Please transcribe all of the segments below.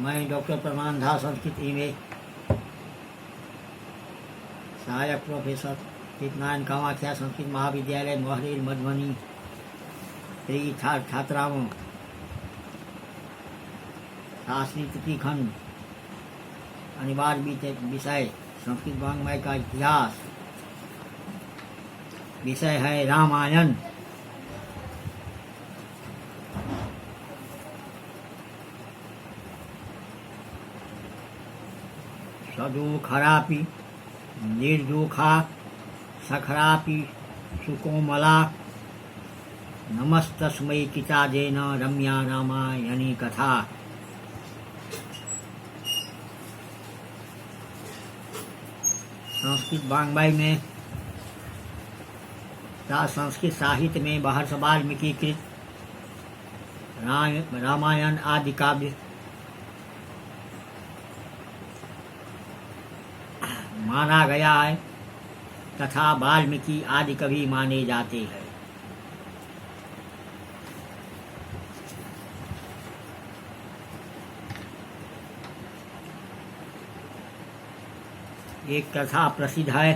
मैं डॉक्टर प्रमाण धा संस्कृत में सहायक प्रोफेसर चितनारायण कामाख्या संस्कृत महाविद्यालय मोहरेर मधुबनी प्रिय छात्राओं शास्त्रीय तृतीय खंड अनिवार्य विषय संस्कृत वाङ्मय का इतिहास। विषय है रामायण। सदुखरापि निर्दुखा सखरापि सुकोमला नमस्तस्मै किताजेन रम्या रामायणी कथा। संस्कृत वाङ्मय में संस्कृत साहित्य में महर्षि वाल्मीकि कृत रामायण आदि काव्य माना गया है तथा वाल्मीकि आदि कवि माने जाते हैं। एक कथा प्रसिद्ध है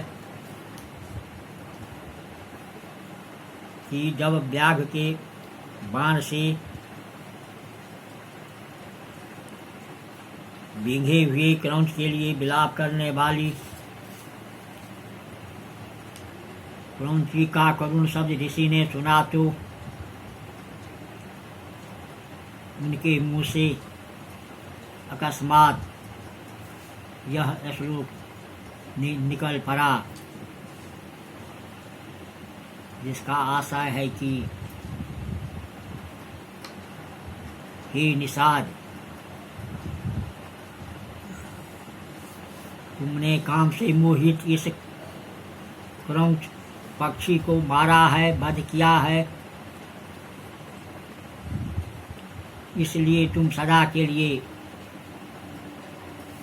कि जब व्याघ्र के बाण से भीगे हुए क्रौंच के लिए विलाप करने वाली क्रौंची का करुण शब्द ऋषि ने सुना तो उनके मुंह से अकस्मात यह श्लोक निकल पड़ा, जिसका आशय है कि हे निषाद, तुमने काम से मोहित इस क्रौंच पक्षी को मारा है, वध किया है, इसलिए तुम सदा के लिए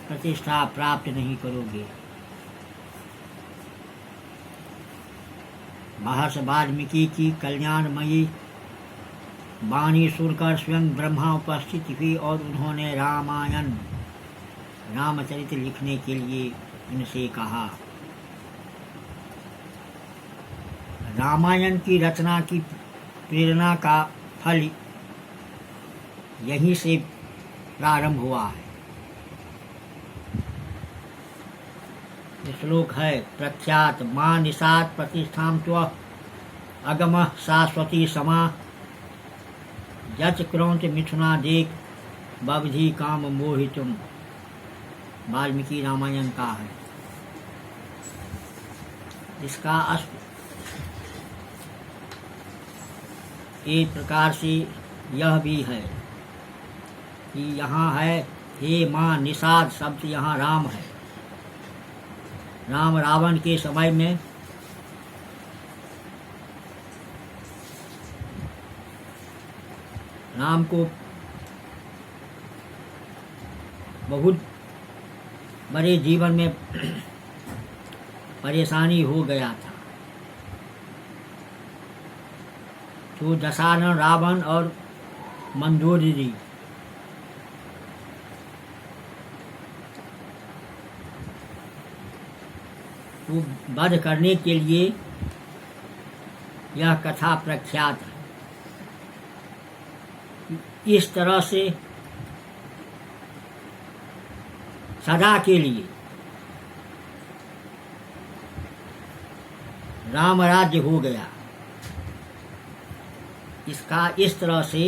प्रतिष्ठा प्राप्त नहीं करोगे। महर्षि वाल्मीकि की कल्याणमयी वाणी सुनकर स्वयं ब्रह्मा उपस्थित हुई और उन्होंने रामायण रामचरित लिखने के लिए इनसे कहा। रामायण की रचना की प्रेरणा का फल यहीं से प्रारंभ हुआ है। श्लोक है प्रख्यात मां निषाद प्रतिष्ठां त्व अगम शाश्वती समा जच क्रौंच मिथुना देख बवधि काम मोहितुम। वाल्मीकि रामायण का है। इसका एक प्रकार से यह भी है कि यहाँ है हे मां निषाद शब्द, यहाँ राम है। राम रावण के समय में राम को बहुत बड़े जीवन में परेशानी हो गया था। तो दशानन रावण और मंदोदरी को वध करने के लिए यह कथा प्रख्यात है। इस तरह से सदा के लिए राम राज्य हो गया। इसका इस तरह से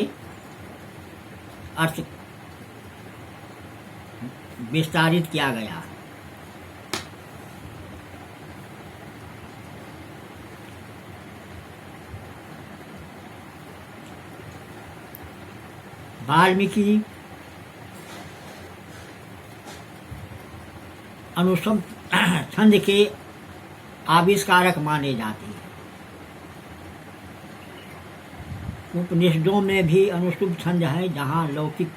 अर्थ विस्तारित किया गया। वाल्मीकि अनुष्टुप छंद के आविष्कारक माने जाते हैं। उपनिषदों में भी अनुष्टुप छंद है, जहाँ लौकिक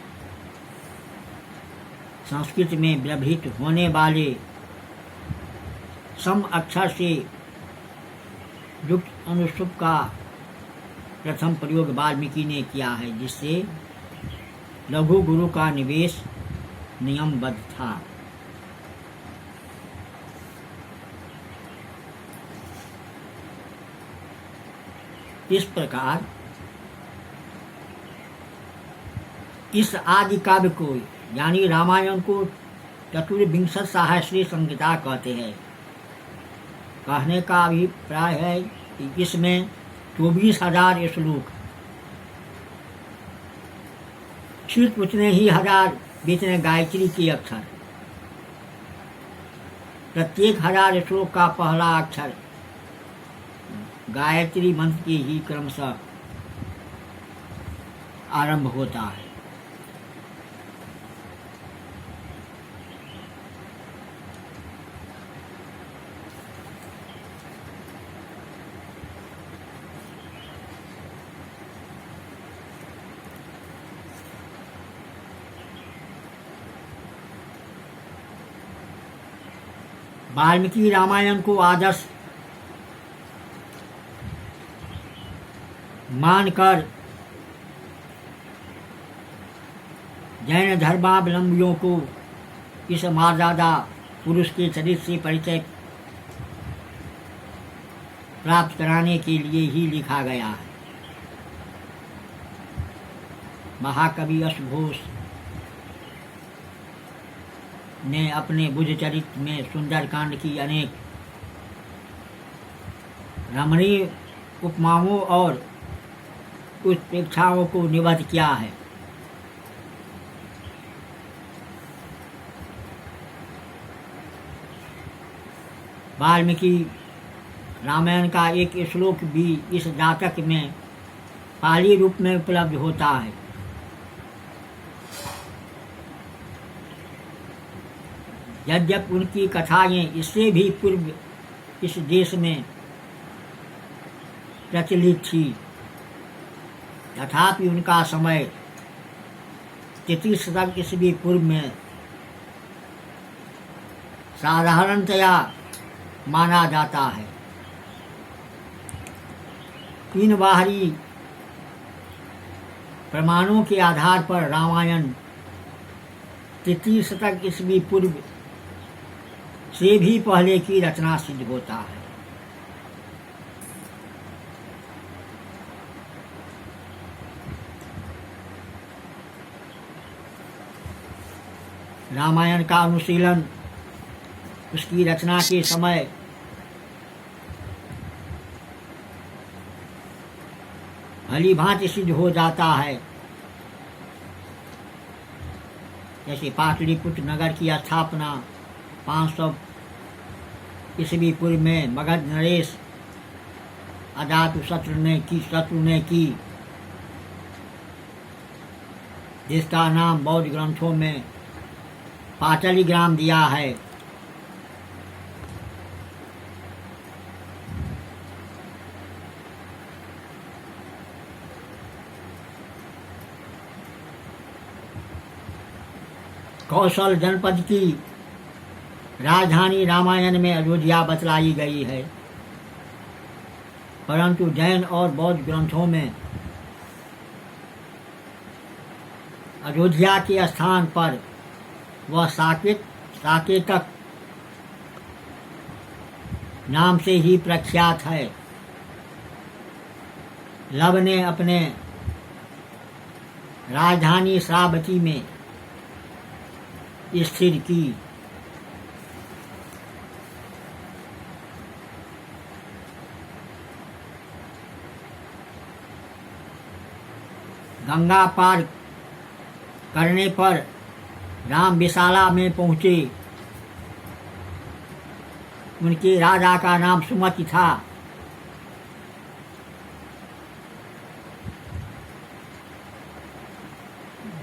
संस्कृत में व्यवहृत होने वाले सम अक्षर से युक्त अनुष्टुप का प्रथम प्रयोग वाल्मीकि ने किया है, जिससे लघु गुरु का निवेश नियमबद्ध था। इस प्रकार इस आदि काव्य को यानी रामायण को चतुर्विंशति सहस्री संहिता कहते हैं। कहने का अभिप्राय है कि इसमें 24,000 श्लोक, सिर्फ उतने ही हजार बीतने गायत्री के अक्षर, प्रत्येक 1000 श्लोक का पहला अक्षर गायत्री मंत्र की ही क्रमशः आरंभ होता है। वाल्मीकि रामायण को आदर्श मानकर जैन धर्मावलंबियों को इस मर्यादा पुरुष के चरित्र से परिचय प्राप्त कराने के लिए ही लिखा गया है। महाकवि अश्वघोष ने अपने बुद्धचरित्र में सुंदरकांड की अनेक रमणीय उपमाओं और उत्प्रेक्षाओं को निबद्ध किया है। वाल्मीकि रामायण का एक श्लोक भी इस जातक में पाली रूप में उपलब्ध होता है। यद्यपि उनकी कथाएं इससे भी पूर्व इस देश में प्रचलित थी, तथापि उनका समय 33 शतक ईस्वी पूर्व में साधारणतया माना जाता है। इन बाहरी प्रमाणों के आधार पर रामायण 33 शतक ईस्वी पूर्व से भी पहले की रचना सिद्ध होता है। रामायण का अनुशीलन उसकी रचना के समय भली भांति सिद्ध हो जाता है। जैसे पाटलिपुत्र नगर की स्थापना 500 ईस्वी पूर्व में मगध नरेश अजातशत्रु ने की, जिसका नाम बौद्ध ग्रंथों में पाटलिग्राम दिया है। कौशल जनपद की राजधानी रामायण में अयोध्या बतलाई गई है, परंतु जैन और बौद्ध ग्रंथों में अयोध्या के स्थान पर वह साकेतक नाम से ही प्रख्यात है। लव ने अपने राजधानी श्रावती में स्थिर की। गंगा पार करने पर राम विशाला में पहुंचे। उनके राजा का नाम सुमति था।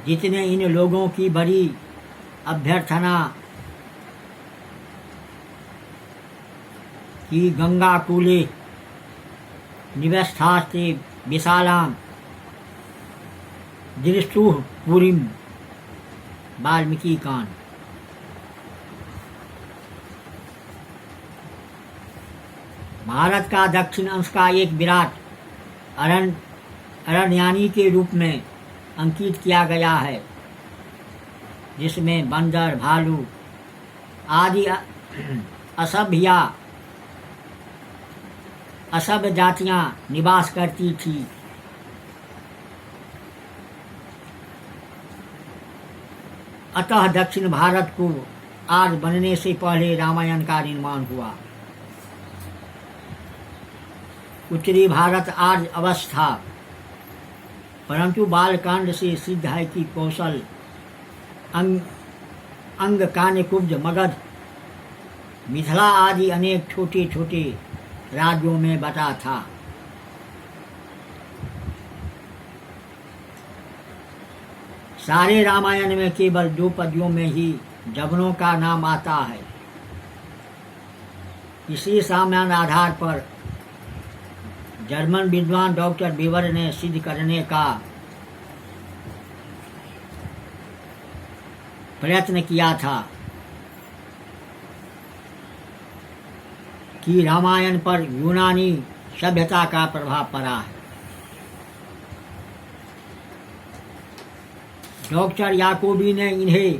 जितने इन लोगों की बड़ी अभ्यर्थना कि गंगा कूले निवस्थास्ते विशालाम दृष्टुः पुरीम। वाल्मीकि कांड। भारत का दक्षिण अंश का एक विराट अरण्यानी के रूप में अंकित किया गया है, जिसमें बंदर, भालू आदि असभ्य जातियां निवास करती थी। अतः दक्षिण भारत को आज बनने से पहले रामायण का निर्माण हुआ। उत्तरी भारत आज अवश्य था, परंतु बालकांड से सिद्ध है कि कौशल, अंग कान्यकुब्ज, मगध, मिथिला आदि अनेक छोटे छोटे राज्यों में बटा था। सारे रामायण में केवल 2 पद्यों में ही जबनों का नाम आता है। इसी सामान्य आधार पर जर्मन विद्वान डॉक्टर बीवर ने सिद्ध करने का प्रयत्न किया था कि रामायण पर यूनानी सभ्यता का प्रभाव पड़ा है। डॉक्टर याकोबी ने इन्हें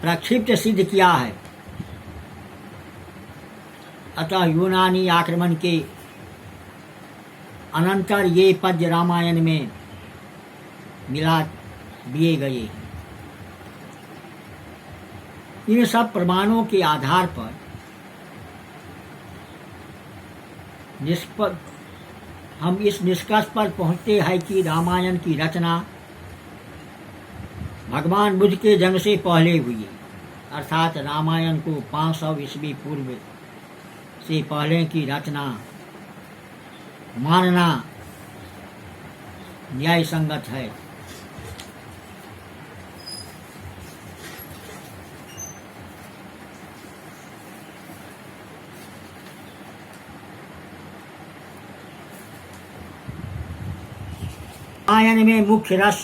प्रक्षिप्त सिद्ध किया है। अतः यूनानी आक्रमण के अनंतर ये पद्य रामायण में मिला दिए गए। इन सब प्रमाणों के आधार पर हम इस निष्कर्ष पर पहुंचते हैं कि रामायण की रचना भगवान बुद्ध के जन्म से पहले हुई, अर्थात रामायण को 500 ईस्वी पूर्व से पहले की रचना मानना न्याय संगत है। रामायण में मुख्य रस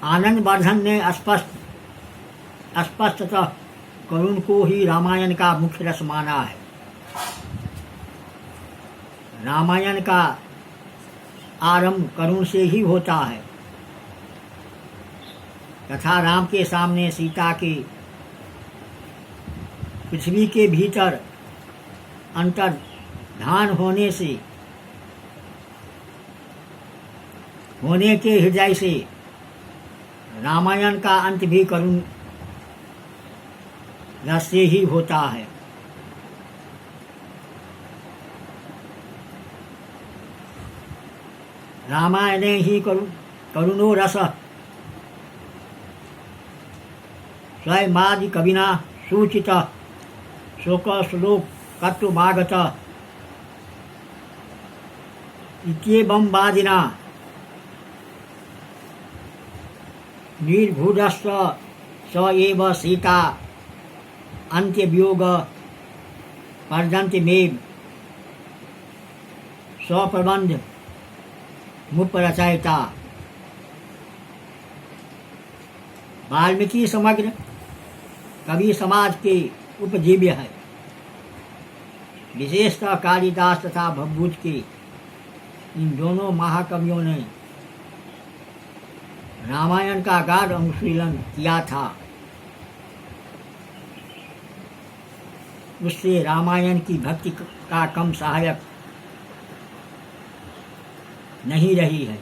आनंदवर्धन ने स्पष्टतः करुण को ही रामायण का मुख्य रस माना है। रामायण का आरंभ करुण से ही होता है तथा राम के सामने सीता के पृथ्वी के भीतर अंतर्धान होने के हृदय से रामायण का अंत भी करुण रस से ही होता है। रामायणे ही करुणो रस स्वयमादि कविना सूचित शोक श्लोक कर्तुमागत इत्येवं वादिना निर्भुदस्व स एव सीता अंत्यवियोग पर्यन्तमेव स्वप्रबंध मुपरचयिता। वाल्मीकि समग्र कवि समाज के उपजीव्य है। विशेषतः कालिदास तथा भवभूत के इन दोनों महाकवियों ने रामायण का गाढ़ अनुशीलन किया था। उससे रामायण की भक्ति का कम सहायक नहीं रही है।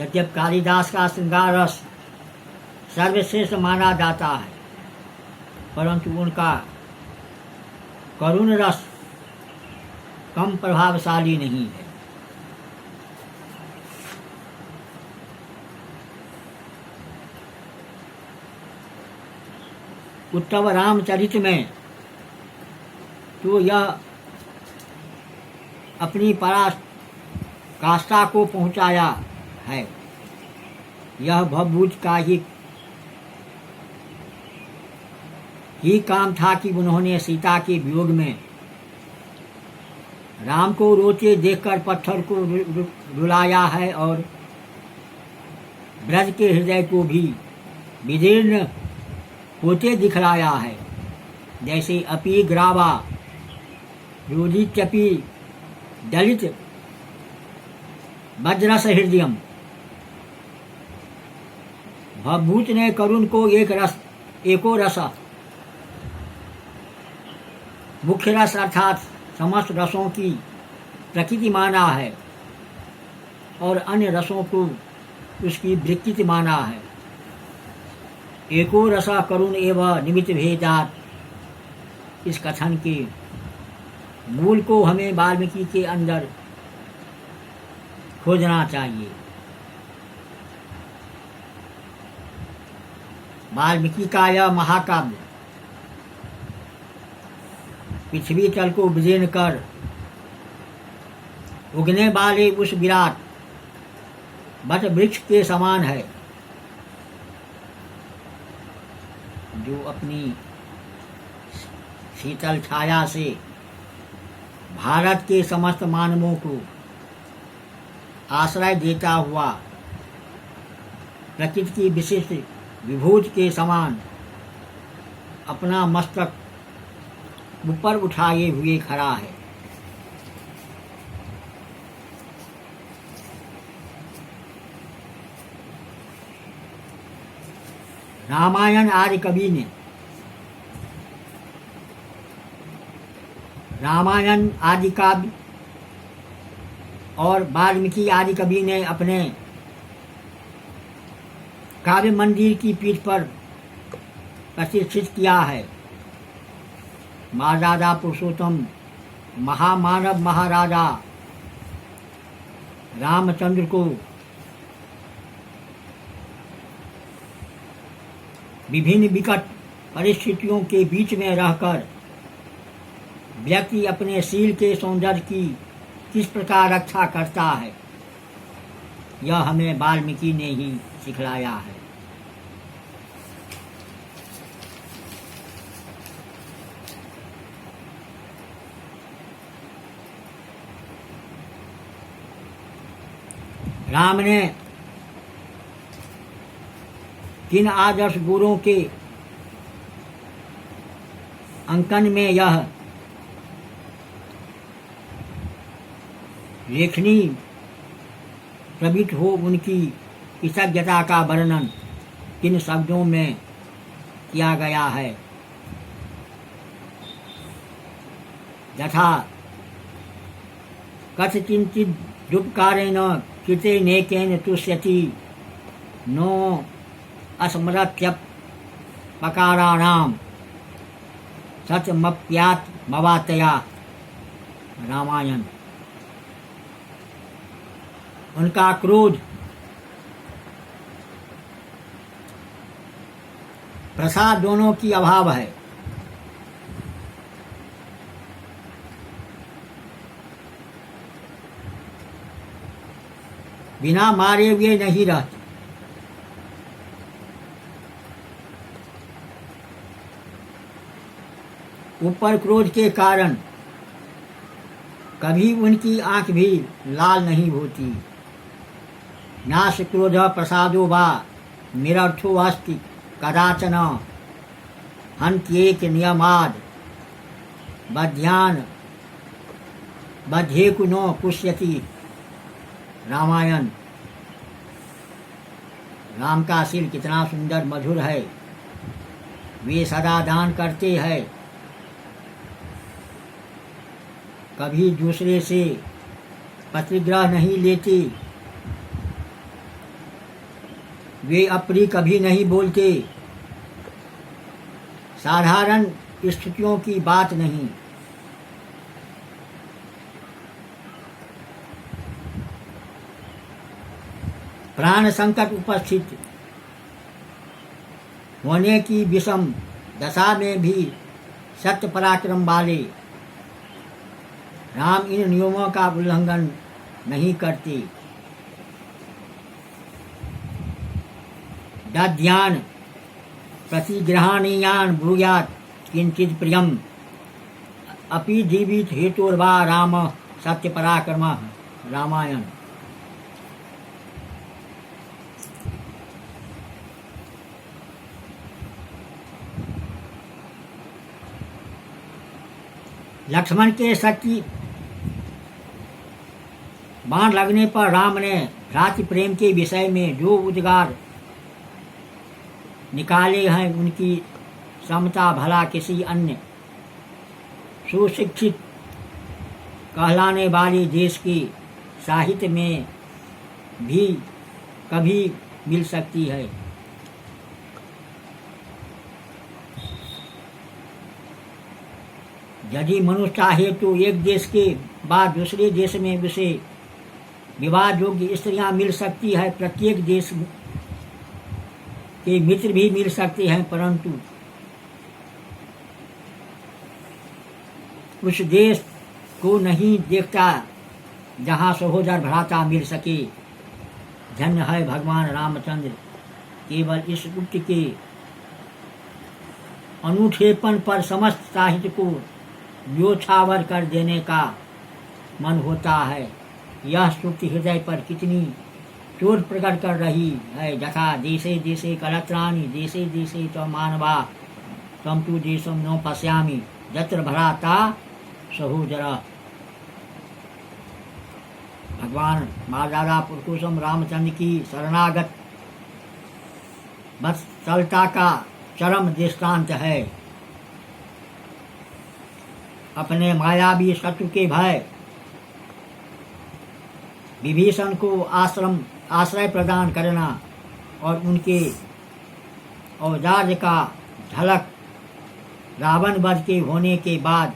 जब कालिदास का श्रृंगार रस सर्वश्रेष्ठ माना जाता है, परंतु उनका करुण रस कम प्रभावशाली नहीं है। उत्तम रामचरित में तो यह अपनी पराकाष्ठा को पहुंचाया है। यह भवभूत का ही काम था कि उन्होंने सीता के वियोग में राम को रोते देखकर पत्थर को रुलाया है और ब्रज के हृदय को भी विदीर्ण होते दिखलाया है। जैसे अपि ग्रावा रोदित्यपि दलित वज्रस हृदयम। भवभूत ने करुण को एको रस, मुख्य रस अर्थात समस्त रसों की प्रकृति माना है और अन्य रसों को उसकी विकृति माना है। एको रसा करुण एवं निमित्त भेदात, इस कथन के मूल को हमें वाल्मीकि के अंदर खोजना चाहिए। वाल्मीकि का यह महाकाव्य पृथ्वी तल को विदीर्ण कर उगने वाले उस विराट वट वृक्ष के समान है, जो अपनी शीतल छाया से भारत के समस्त मानवों को आश्रय देता हुआ प्रकृति की विशिष्ट विभूति के समान अपना मस्तक ऊपर उठाए हुए खड़ा है। रामायण आदि कवि ने रामायण आदि काव्य और वाल्मीकि आदि कवि ने अपने काव्य मंदिर की पीठ पर प्रतिष्ठित किया है। महाराजा पुरुषोत्तम महामानव महाराजा रामचंद्र को विभिन्न विकट परिस्थितियों के बीच में रहकर व्यक्ति अपने शील के सौंदर्य की किस प्रकार रक्षा करता है, यह हमें वाल्मीकि ने ही सिखलाया है। राम ने तीन आदर्श गुरुओं के अंकन में यह लेखनी प्रवित हो उनकी कृतज्ञता का वर्णन किन शब्दों में किया गया है। यथा कथचिंचित दुपकारेण कृते नेकेन तुष्यति नो अस्मरत्यपकाराणाम सत्यमप्यात्मवातया। रामायण। उनका क्रोध प्रसाद दोनों की अभाव है। बिना मारे हुए नहीं रहते। ऊपर क्रोध के कारण कभी उनकी आंख भी लाल नहीं होती। नाश क्रोध प्रसादो वा निरर्थो अस्ति कदाचन हन्त्येक नियमाद बध्यान बध्येकु नो पुष्यति। रामायण। राम का शील कितना सुंदर मधुर है। वे सदा दान करते हैं, कभी दूसरे से प्रतिग्रह नहीं लेते। वे अप्रिय कभी नहीं बोलते। साधारण स्थितियों की बात नहीं। प्राण संकट उपस्थित होने की विषम दशा में भी सत्य पराक्रम वाले राम इन नियमों का उल्लंघन नहीं करते। दध्यान प्रतिग्रहणीयान ब्रूयात किंचित प्रियम अपि जीवित हेतुर्वा राम सत्य पराक्रम। रामायण। लक्ष्मण के सच्ची बाण लगने पर राम ने भ्रातृ प्रेम के विषय में जो उद्गार निकाले हैं उनकी समता भला किसी अन्य सुशिक्षित कहलाने वाले देश के साहित्य में भी कभी मिल सकती है। यदि मनुष्य चाहे तो एक देश के बाद दूसरे देश में उसे विवाह योग्य स्त्रियां मिल सकती है, प्रत्येक देश के मित्र भी मिल सकते हैं, परंतु उस देश को नहीं देखता जहाँ सहोदर भ्राता मिल सके। धन्य है भगवान रामचंद्र, केवल इस गुप्त के अनूठेपन पर समस्त साहित्य को न्योछावर कर देने का मन होता है। यह सुप्त हृदय पर कितनी चोट प्रकट कर रही है। यथा देशे देशे कलत्राणि देशे देशे च मानवा तम तु देशम न पश्यामि यत्र भ्राता सहोदर। भगवान मर्यादा पुरुषोत्तम रामचंद्र की शरणागत वत्सलता का चरम दृष्टांत है। अपने मायावी शत्रु के भय विभीषण को आश्रय प्रदान करना और उनके औदार्य का झलक रावण वध के होने के बाद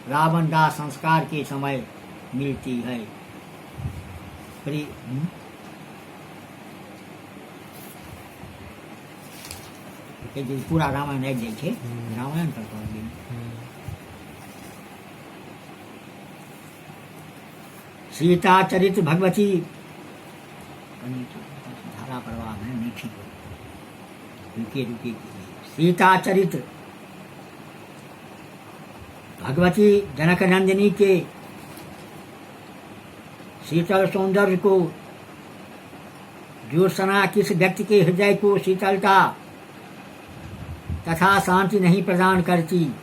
रावण दाह संस्कार के समय मिलती है। पूरा रामायण एक देखे रामायण पर सीता चरित्र भगवती धारा प्रवाह है नहीं ठीक रुके रुके। सीता चरित्र भगवती जनक नंदिनी के शीतल सौंदर्य को ज्योत्सना किस व्यक्ति के हृदय को शीतलता तथा शांति नहीं प्रदान करती।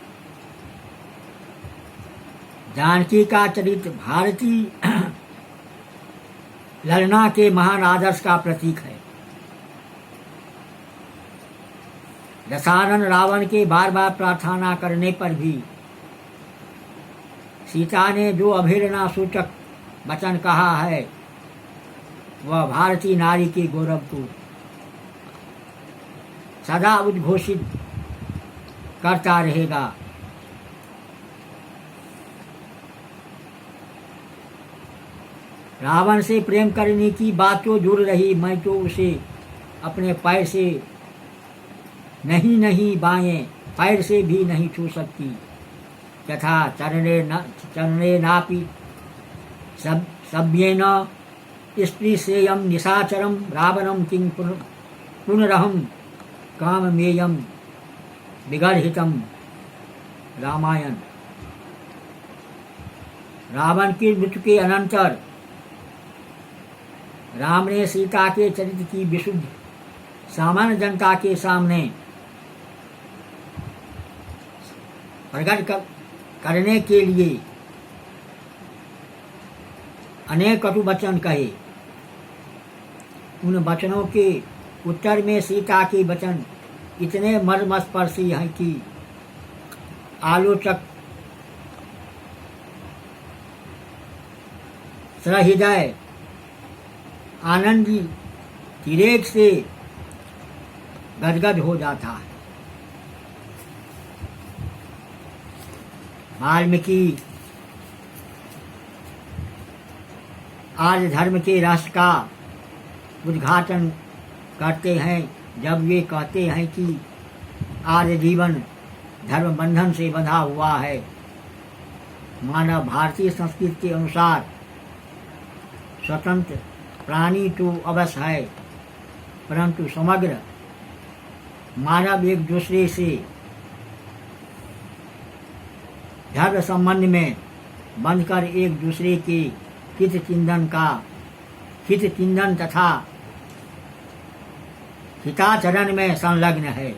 जानकी का चरित्र भारतीय ललना के महान आदर्श का प्रतीक है। दशानन रावण के बार बार प्रार्थना करने पर भी सीता ने जो अवहेलना सूचक वचन कहा है वह भारतीय नारी के गौरव को सदा उद्घोषित करता रहेगा। रावण से प्रेम करने की बात तो दूर रही, मैं तो उसे अपने पैर से नहीं बाएं पैर से भी नहीं छू सकती। तथा चरणे नापि सभ्येन स्पृशेयं निशाचरं रावणं किं पुनरहं काममेयं विगर्हितं। रामायण। रावण की मृत्यु के अनंतर राम ने सीता के चरित्र की विशुद्ध सामान्य जनता के सामने प्रकट करने के लिए अनेक कटु वचन कहे। उन वचनों के उत्तर में सीता के वचन इतने मर्मस्पर्शी हैं कि आलोचक सहृदय आनंदी तिरेक से गदगद हो जाता है। वाल्मीकि आर्य धर्म के रहस्य का उद्घाटन करते हैं जब वे कहते हैं कि आर्य जीवन धर्म बंधन से बंधा हुआ है। मानव भारतीय संस्कृति के अनुसार स्वतंत्र प्राणी तो अवश्य है, परंतु समग्र मानव एक दूसरे से धर्म संबंध में बंधकर एक दूसरे के हित चिंतन तथा हिताचरण में संलग्न है।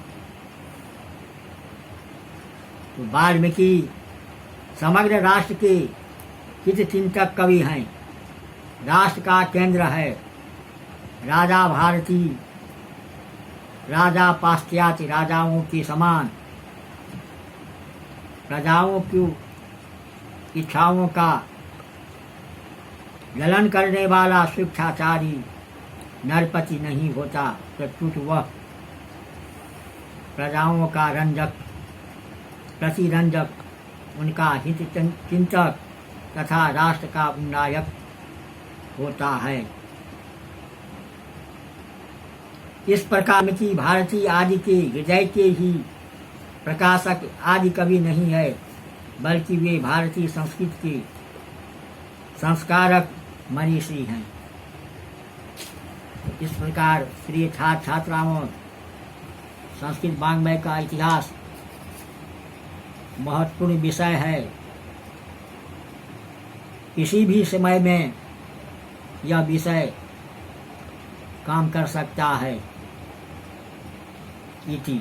तो वाल्मीकि समग्र राष्ट्र के हित चिंतक कवि हैं। राष्ट्र का केंद्र है। राजा भारती राजा पाश्चात्य राजाओं के समान प्रजाओं की इच्छाओं का जलन करने वाला स्वेच्छाचारी नरपति नहीं होता, प्रत्युत वह प्रजाओं का रंजक प्रतिरंजक, उनका हित चिंतक तथा राष्ट्र का उन्नायक होता है। इस प्रकार की भारतीय आदि के हृदय के ही प्रकाशक आदि कवि नहीं है, बल्कि वे भारतीय संस्कृत के संस्कारक मनीषी हैं। इस प्रकार प्रिय छात्र छात्राओं, संस्कृत वाङ्मय का इतिहास महत्वपूर्ण विषय है। किसी भी समय में यह विषय काम कर सकता है। इति